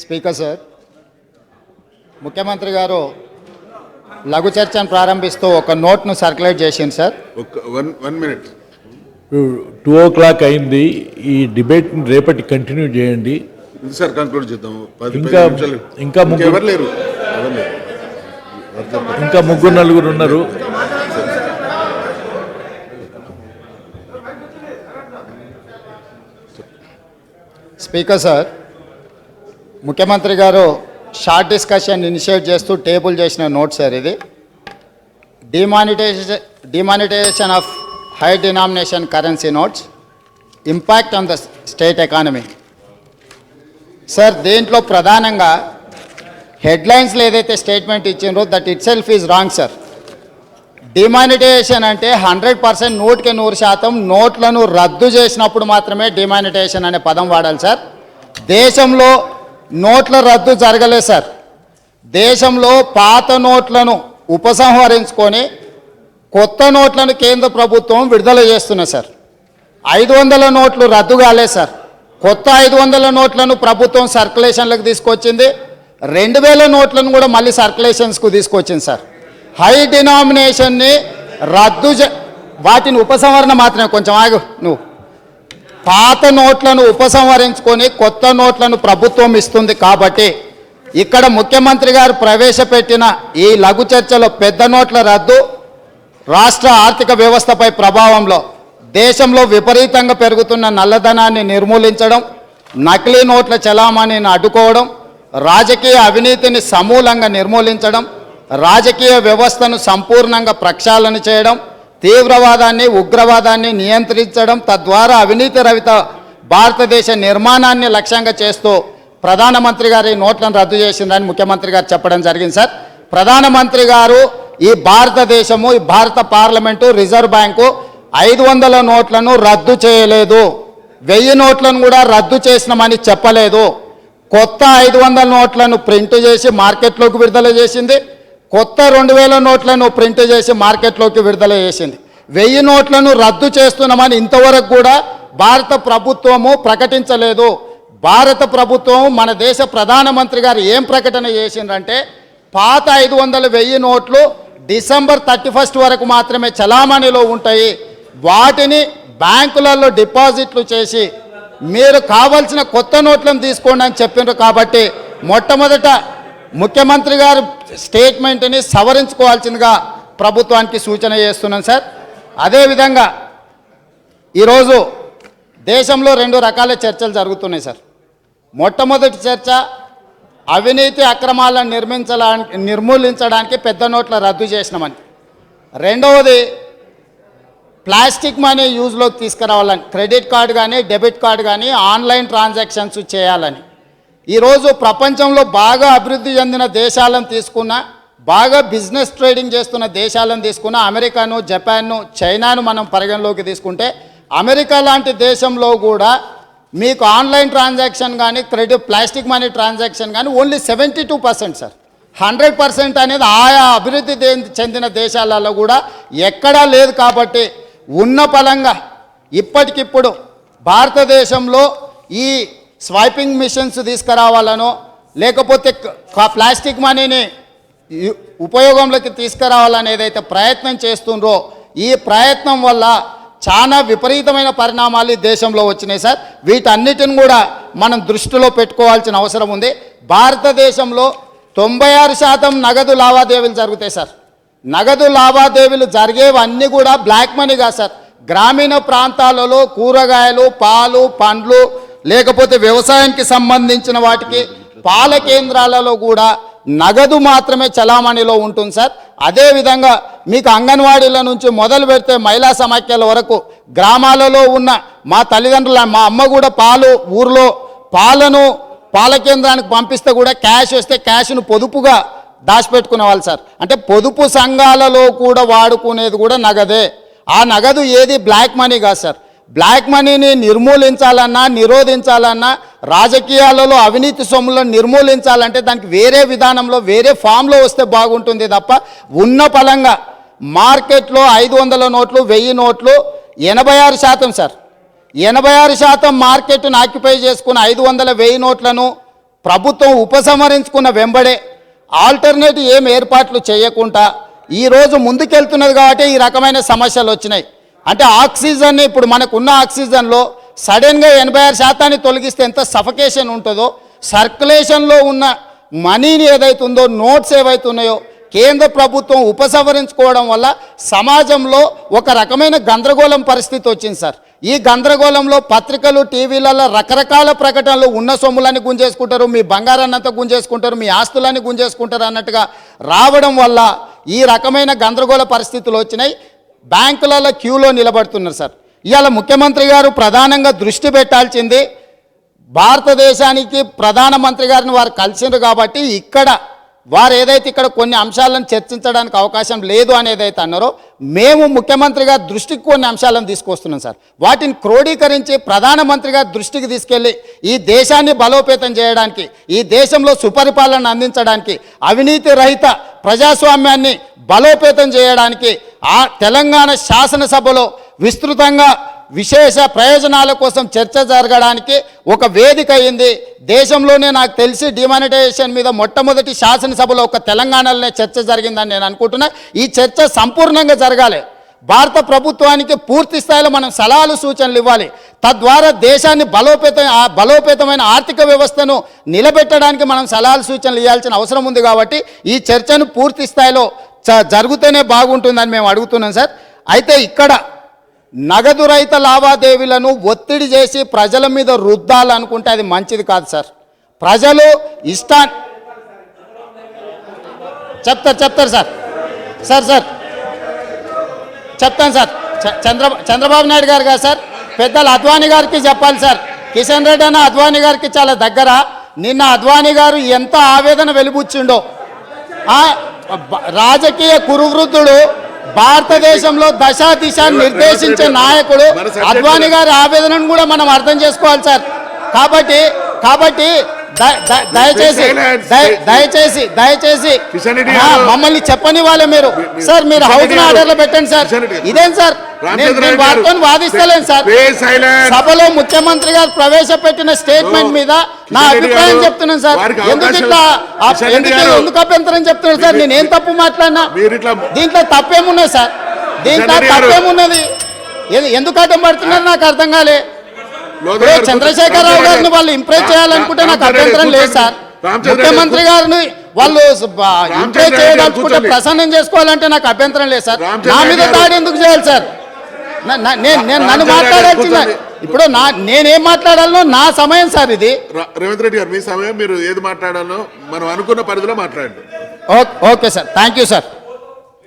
Speaker sir, ముఖ్యమంత్రి గారు లఘు చర్చను ప్రారంభిస్తూ ఒక నోట్ను సర్క్యులేట్ చేసింది సార్. One minute. 2 o'clock అయింది. ఈ డిబేట్ రేపటి కంటిన్యూ చేయండి సార్. కంక్లూడ్ చేద్దాం. ఇంకా ఎవరు లేరు. ఇంకా ముగ్గురు నలుగురు ఉన్నారు. స్పీకర్ సార్, ముఖ్యమంత్రి గారు షార్ట్ డిస్కషన్ ఇనిషియేట్ చేస్తూ టేబుల్ చేసిన నోట్ సార్ ఇది. Demonetization of high denomination currency notes impact on the state economy. Sir, దీంట్లో ప్రధానంగా హెడ్లైన్స్లో ఏదైతే స్టేట్మెంట్ ఇచ్చిండ్రో that itself is wrong sir. Demonetization అంటే 100% 100% నోట్లను రద్దు చేసినప్పుడు మాత్రమే డిమానిటైజేషన్ అనే పదం వాడాలి సార్. దేశంలో నోట్ల రద్దు జరగలేదు సార్. దేశంలో పాత నోట్లను ఉపసంహరించుకొని కొత్త నోట్లను కేంద్ర ప్రభుత్వం విడుదల చేస్తున్నది సార్. 500 నోట్లు రద్దు కాలేదు సార్. కొత్త 500 నోట్లను ప్రభుత్వం సర్క్యులేషన్లకు తీసుకొచ్చింది. 2000 నోట్లను కూడా మళ్ళీ సర్క్యులేషన్స్కు తీసుకొచ్చింది సార్. హై డినామినేషన్ని వాటిని ఉపసంహరణ మాత్రమే. కొంచెం ఆగు నువ్వు. పాత నోట్లను ఉపసంహరించుకొని కొత్త నోట్లను ప్రభుత్వం ఇస్తుంది. కాబట్టి ఇక్కడ ముఖ్యమంత్రి గారు ప్రవేశపెట్టిన ఈ లఘు చర్చలో పెద్ద నోట్ల రద్దు రాష్ట్ర ఆర్థిక వ్యవస్థపై ప్రభావంలో దేశంలో విపరీతంగా పెరుగుతున్న నల్లధనాన్ని నిర్మూలించడం, నకిలీ నోట్ల చలామణిని అడ్డుకోవడం, రాజకీయ అవినీతిని సమూలంగా నిర్మూలించడం, రాజకీయ వ్యవస్థను సంపూర్ణంగా ప్రక్షాళన చేయడం, తీవ్రవాదాన్ని ఉగ్రవాదాన్ని నియంత్రించడం, తద్వారా అవినీతి రహిత భారతదేశ నిర్మాణాన్ని లక్ష్యంగా చేస్తూ ప్రధానమంత్రి గారు ఈ నోట్లను రద్దు చేసిందని ముఖ్యమంత్రి గారు చెప్పడం జరిగింది సార్. ప్రధానమంత్రి గారు ఈ భారతదేశము, ఈ భారత పార్లమెంటు, రిజర్వ్ బ్యాంకు 500 నోట్లను రద్దు చేయలేదు. 1000 నోట్లను కూడా రద్దు చేసినామని చెప్పలేదు. కొత్త 500 నోట్లను ప్రింట్ చేసి మార్కెట్లోకి విడుదల చేసింది. కొత్త 2000 నోట్లను ప్రింట్ చేసి మార్కెట్లోకి విడుదల చేసింది. 1000 నోట్లను రద్దు చేస్తున్నామని ఇంతవరకు కూడా భారత ప్రభుత్వము ప్రకటించలేదు. భారత ప్రభుత్వం, మన దేశ ప్రధానమంత్రి గారు ఏం ప్రకటన చేసిందంటే పాత 500, 1000 నోట్లు డిసెంబర్ 31 వరకు మాత్రమే చలామణిలో ఉంటాయి. వాటిని బ్యాంకులలో డిపాజిట్లు చేసి మీరు కావాల్సిన కొత్త నోట్లను తీసుకోండి అని చెప్పిండ్రు. కాబట్టి మొట్టమొదట ముఖ్యమంత్రి గారు స్టేట్మెంట్ని సవరించుకోవాల్సిందిగా ప్రభుత్వానికి సూచన చేస్తున్నాను సార్. అదేవిధంగా ఈరోజు దేశంలో 2 రకాల చర్చలు జరుగుతున్నాయి సార్. మొట్టమొదటి చర్చ అవినీతి అక్రమాలను నిర్మూలించడానికి పెద్ద నోట్ల రద్దు చేసినామని. రెండవది ప్లాస్టిక్ మనీ యూజ్లోకి తీసుకురావాలని, క్రెడిట్ కార్డు కానీ డెబిట్ కార్డు కానీ ఆన్లైన్ ట్రాన్సాక్షన్స్ చేయాలని. ఈరోజు ప్రపంచంలో బాగా అభివృద్ధి చెందిన దేశాలను తీసుకున్న, బాగా బిజినెస్ ట్రేడింగ్ చేస్తున్న దేశాలను తీసుకున్న అమెరికాను, జపాన్ను, చైనాను మనం పరిగణలోకి తీసుకుంటే అమెరికా లాంటి దేశంలో కూడా మీకు ఆన్లైన్ ట్రాన్సాక్షన్ కానీ ప్లాస్టిక్ మనీ ట్రాన్సాక్షన్ కానీ ఓన్లీ 72% సార్. 100% అనేది ఆయా అభివృద్ధి చెందిన దేశాలలో కూడా ఎక్కడా లేదు. కాబట్టి ఉన్న పలంగా ఇప్పటికిప్పుడు భారతదేశంలో ఈ స్వైపింగ్ మిషన్స్ తీసుకురావాలనో లేకపోతే ప్లాస్టిక్ మనీని ఉపయోగంలోకి తీసుకురావాలని ఏదైతే ప్రయత్నం చేస్తుండ్రో ఈ ప్రయత్నం వల్ల చాలా విపరీతమైన పరిణామాలు ఈ దేశంలో వచ్చినాయి సార్. వీటన్నిటిని కూడా మనం దృష్టిలో పెట్టుకోవాల్సిన అవసరం ఉంది. భారతదేశంలో 96% నగదు లావాదేవీలు జరుగుతాయి సార్. నగదు లావాదేవీలు జరిగేవన్నీ కూడా బ్లాక్ మనీ కాదు సార్. గ్రామీణ ప్రాంతాలలో కూరగాయలు, పాలు, పండ్లు లేకపోతే వ్యవసాయానికి సంబంధించిన వాటికి పాల కేంద్రాలలో కూడా నగదు మాత్రమే చలామణిలో ఉంటుంది సార్. అదేవిధంగా మీకు అంగన్వాడీల నుంచి మొదలు పెడితే మహిళా సమాఖ్యల వరకు గ్రామాలలో ఉన్న మా తల్లిదండ్రుల, మా అమ్మ కూడా ఊర్లో పాల కేంద్రానికి పంపిస్తే కూడా క్యాష్ వస్తే క్యాష్ను పొదుపుగా దాచిపెట్టుకునే వాళ్ళు సార్. అంటే పొదుపు సంఘాలలో కూడా వాడుకునేది కూడా నగదే. ఆ నగదు ఏది బ్లాక్ మనీ కాదు సార్. బ్లాక్ మనీని నిర్మూలించాలన్నా, నిరోధించాలన్నా, రాజకీయాలలో అవినీతి సొమ్ములను నిర్మూలించాలంటే దానికి వేరే విధానంలో, వేరే ఫామ్లో వస్తే బాగుంటుంది తప్ప ఉన్న పలంగా మార్కెట్లో 500 నోట్లు, 1000 నోట్లు 86% సార్. 86% మార్కెట్ను ఆక్యుపై చేసుకుని 500, 1000 నోట్లను ప్రభుత్వం ఉపసంహరించుకున్న వెంబడే ఆల్టర్నేటివ్ ఏం ఏర్పాట్లు చేయకుండా ఈరోజు ముందుకెళ్తున్నది కాబట్టి ఈ రకమైన సమస్యలు వచ్చినాయి. అంటే ఆక్సిజన్ ఇప్పుడు మనకున్న ఆక్సిజన్లో సడన్గా 86% తొలగిస్తే ఎంత సఫకేషన్ ఉంటుందో, సర్క్యులేషన్లో ఉన్న మనీని ఏదైతుందో, నోట్స్ ఏవైతున్నాయో కేంద్ర ప్రభుత్వం ఉపసంహరించుకోవడం వల్ల సమాజంలో ఒక రకమైన గందరగోళం పరిస్థితి వచ్చింది సార్. ఈ గందరగోళంలో పత్రికలు, టీవీలలో రకరకాల ప్రకటనలు ఉన్న సొమ్ములని గుంజేసుకుంటారు, మీ బంగారాన్ని అంతా గుంజేసుకుంటారు, మీ ఆస్తులని గుంజేసుకుంటారు అన్నట్టుగా రావడం వల్ల ఈ రకమైన గందరగోళ పరిస్థితులు వచ్చినాయి. బ్యాంకులలో క్యూలో నిలబడుతున్నారు సార్. ఇవాళ ముఖ్యమంత్రి గారు ప్రధానంగా దృష్టి పెట్టాల్సింది భారతదేశానికి ప్రధానమంత్రి గారిని వారు కలిసిండ్రు కాబట్టి ఇక్కడ వారు ఏదైతే ఇక్కడ కొన్ని అంశాలను చర్చించడానికి అవకాశం లేదు అనేదైతే అన్నారో, మేము ముఖ్యమంత్రి గారి దృష్టికి కొన్ని అంశాలను తీసుకొస్తున్నాం సార్. వాటిని క్రోడీకరించి ప్రధానమంత్రి గారి దృష్టికి తీసుకెళ్ళి ఈ దేశాన్ని బలోపేతం చేయడానికి, ఈ దేశంలో సుపరిపాలన అందించడానికి, అవినీతి రహిత ప్రజాస్వామ్యాన్ని బలోపేతం చేయడానికి ఆ తెలంగాణ శాసనసభలో విస్తృతంగా విశేష ప్రయోజనాల కోసం చర్చ జరగడానికి ఒక వేదిక అయింది. దేశంలోనే నాకు తెలిసి డిమానిటైజేషన్ మీద మొట్టమొదటి శాసనసభలో ఒక తెలంగాణలోనే చర్చ జరిగిందని నేను అనుకుంటున్నా. ఈ చర్చ సంపూర్ణంగా జరగాలి. భారత ప్రభుత్వానికి పూర్తి స్థాయిలో మనం సలహాలు, సూచనలు ఇవ్వాలి. తద్వారా దేశాన్ని బలోపేతమైన ఆర్థిక వ్యవస్థను నిలబెట్టడానికి మనం సలహాలు, సూచనలు ఇవ్వాల్సిన అవసరం ఉంది. కాబట్టి ఈ చర్చను పూర్తి స్థాయిలో జరుగుతూనే బాగుంటుందని మేము అడుగుతున్నాం సార్. అయితే ఇక్కడ నగదు రహిత లావాదేవీలను ఒత్తిడి చేసి ప్రజల మీద రుద్దాలనుకుంటే అది మంచిది కాదు సార్. ప్రజలు చెప్తారు సార్ చెప్తాను సార్. చంద్రబాబు నాయుడు గారు కాదు సార్, పెద్దలు అద్వానీ గారికి చెప్పాలి సార్. కిషన్ రెడ్డి అన్న అద్వానీ గారికి చాలా దగ్గర. నిన్న అద్వానీ గారు ఎంత ఆవేదన వెలిబుచ్చిండో. రాజకీయ కురువృద్ధుడు, భారతదేశంలో దశా దిశ నిర్దేశించే నాయకుడు అద్వానీ గారి ఆవేదనను కూడా మనం అర్థం చేసుకోవాలి సార్. కాబట్టి దయచేసి మమ్మల్ని చెప్పని వాళ్ళే మీరు సార్. మీరు హౌస్ ఆర్డర్లో పెట్టండి సార్. ఇదేం సార్, నేను వారితో వాదిస్తలేను సార్. సభలో ముఖ్యమంత్రి గారు ప్రవేశపెట్టిన స్టేట్మెంట్ మీద నా అభిప్రాయం చెప్తున్నాను సార్. ఎందుకు అభ్యంతరం చెప్తున్నాను సార్? నేను ఏం తప్పు మాట్లాడినా? దీంట్లో తప్పేమున్నది సార్? దీంట్లో తప్పేమున్నది? ఎందుకు అడ్డం పడుతున్నారు నాకు అర్థం కాలే. చంద్రశేఖరరావు గారిని వాళ్ళు ఇంప్రెస్ చేయాలనుకుంటే నాకు అభ్యంతరం లేదు సార్. ముఖ్యమంత్రి గారిని వాళ్ళు ఇంప్రెస్ చేయదలుచుకుంటే, ప్రసన్నం చేసుకోవాలంటే నాకు అభ్యంతరం లేదు సార్. నా మీద దాడి ఎందుకు చేయాలి సార్? నన్ను మాట్లాడాల్సింది ఇప్పుడు నేనేం మాట్లాడాలో నా సమయం సార్ ఇది. రేవంత్ రెడ్డి గారు, మీ సమయం, మీరు ఏది మాట్లాడాలో మనం అనుకున్న పరిధిలో మాట్లాడండి. Okay sir, thank you sir.